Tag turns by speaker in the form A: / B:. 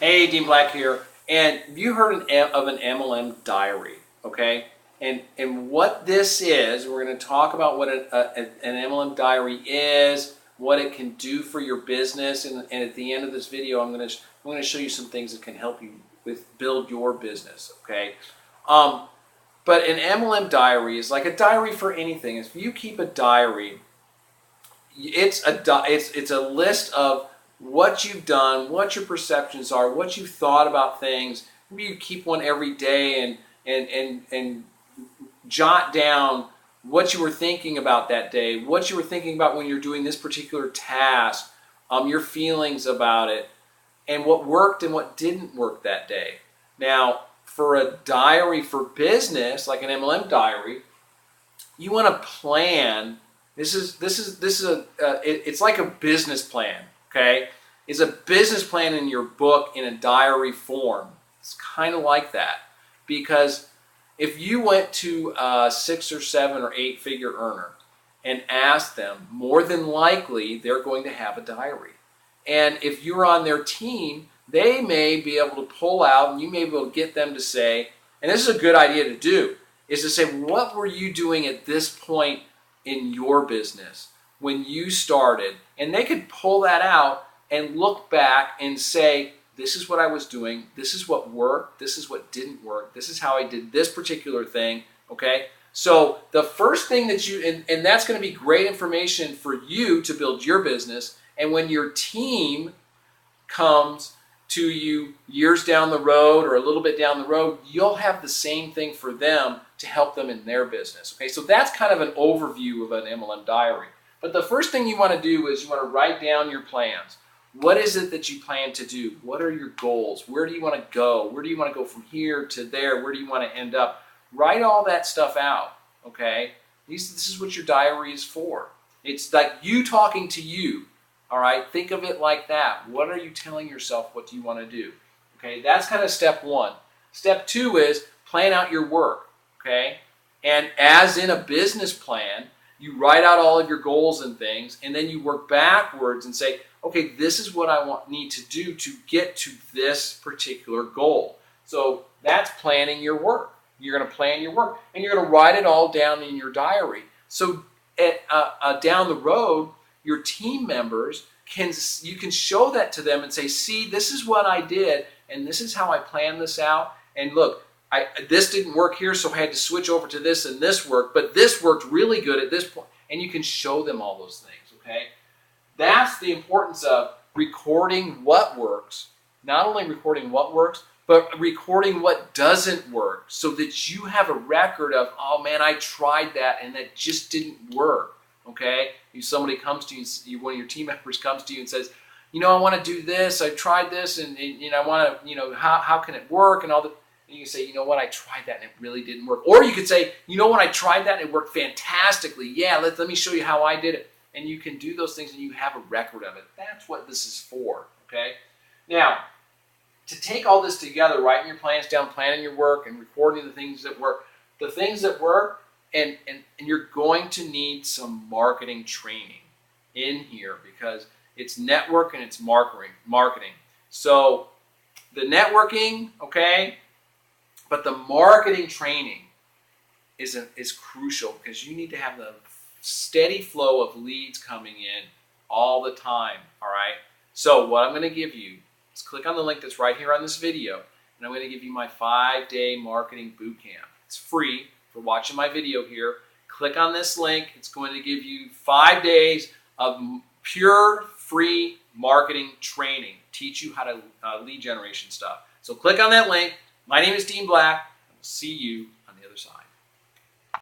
A: Hey, Dean Black here. And you heard of an MLM Diary, okay? And what this is, we're going to talk about what an MLM Diary is, what it can do for your business, and at the end of this video, I'm going to show you some things that can help you with build your business, okay? But an MLM Diary is like a diary for anything. If you keep a diary, it's a list of what you've done, what your perceptions are, what you've thought about things. Maybe you keep one every day and jot down what you were thinking about that day, what you were thinking about when you're doing this particular task, your feelings about it, and what worked and what didn't work that day. Now, for a diary for business, like an MLM diary, you want to plan. It's like a business plan, okay? It's a business plan in your book in a diary form. It's kind of like that, because if you went to a 6 or 7 or 8 figure earner and asked them, more than likely they're going to have a diary. And if you're on their team, they may be able to pull out, and you may be able to get them to say, and this is a good idea to do, is to say, what were you doing at this point in your business when you started? And they could pull that out and look back and say, this is what I was doing, this is what worked, this is what didn't work, this is how I did this particular thing, okay? So the first thing that and that's going to be great information for you to build your business. And when your team comes to you years down the road or a little bit down the road, you'll have the same thing for them to help them in their business. Okay, so that's kind of an overview of an MLM diary. But the first thing you want to do is you want to write down your plans. What is it that you plan to do? What are your goals? Where do you want to go? Where do you want to go from here to there? Where do you want to end up? Write all that stuff out, okay? This is what your diary is for. It's like you talking to you. All right, think of it like that. What are you telling yourself? What do you want to do? Okay, that's kind of step one. Step two is plan out your work, okay? And as in a business plan, you write out all of your goals and things, and then you work backwards and say, okay, this is what I need to do to get to this particular goal. So that's planning your work. You're going to plan your work, and you're going to write it all down in your diary. So down the road, your team members you can show that to them and say, see, this is what I did, and this is how I planned this out. And look, this didn't work here, so I had to switch over to this, and this worked, but this worked really good at this point. And you can show them all those things, okay? That's the importance of recording what works. Not only recording what works, but recording what doesn't work, so that you have a record of, oh man, I tried that and that just didn't work. Okay, if somebody comes to you, one of your team members comes to you and says, you know, I want to do this, I tried this, and you know, I want to, you know, how can it work, and all that. And you can say, you know what, I tried that and it really didn't work. Or you could say, you know what, I tried that and it worked fantastically. Yeah, let me show you how I did it. And you can do those things and you have a record of it. That's what this is for, okay? Now, to take all this together, writing your plans down, planning your work, and recording the things that work, and you're going to need some marketing training in here, because it's network and it's marketing. So the networking, okay, but the marketing training is crucial, because you need to have the steady flow of leads coming in all the time, all right? So what I'm going to give you is click on the link that's right here on this video, and I'm going to give you my 5-day marketing bootcamp. It's free for watching my video here. Click on this link. It's going to give you 5 days of pure free marketing training. Teach you how to lead generation stuff. So click on that link. My name is Dean Black. I'll see you